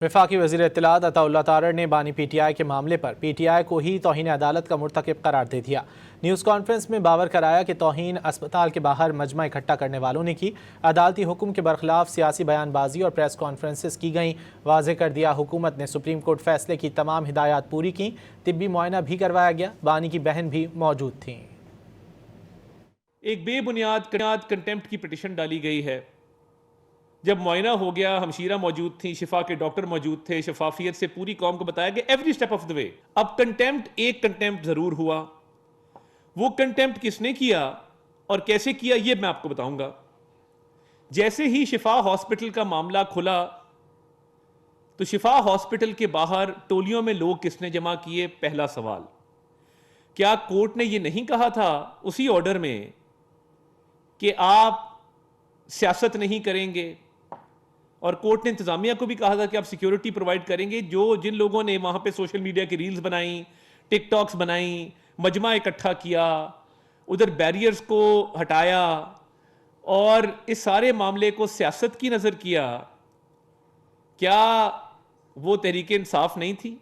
वफाकी वज़ीर इत्तलात अताउल्लाह तारड़ ने बानी PTI के मामले पर PTI को ही तौहीन अदालत का मुर्तकिब करार दे दिया। न्यूज़ कॉन्फ्रेंस में बावर कराया कि तौहीन अस्पताल के बाहर मजमा इकट्ठा करने वालों ने की। अदालती हुक्म के बरखिलाफ सियासी बयानबाजी और प्रेस कॉन्फ्रेंसेस की गई। वाज़ेह कर दिया हुकूमत ने सुप्रीम कोर्ट फैसले की तमाम हिदायत पूरी की। तिब्बी मुआयना भी करवाया गया। बानी की बहन भी मौजूद थी। एक बेबुनियाद कंटेम्प्ट की पिटिशन डाली गई है। जब मुआयना हो गया, हमशीरा मौजूद थी, शिफा के डॉक्टर मौजूद थे, शफाफियत से पूरी कौम को बताया कि every step of the way. अब एक कंटेम्प्ट जरूर हुआ। वो कंटेम्प्ट किसने किया और कैसे किया ये मैं आपको बताऊंगा। जैसे ही शिफा हॉस्पिटल का मामला खुला तो शिफा हॉस्पिटल के बाहर टोलियों में लोग किसने जमा किए? पहला सवाल, क्या कोर्ट ने यह नहीं कहा था उसी ऑर्डर में कि आप सियासत नहीं करेंगे? और कोर्ट ने इंतजामिया को भी कहा था कि आप सिक्योरिटी प्रोवाइड करेंगे। जिन लोगों ने वहां पे सोशल मीडिया की रील्स बनाई, टिकटॉक्स बनाई, मजमा इकट्ठा किया, उधर बैरियर्स को हटाया और इस सारे मामले को सियासत की नजर किया, क्या वो तहरीक इंसाफ नहीं थी?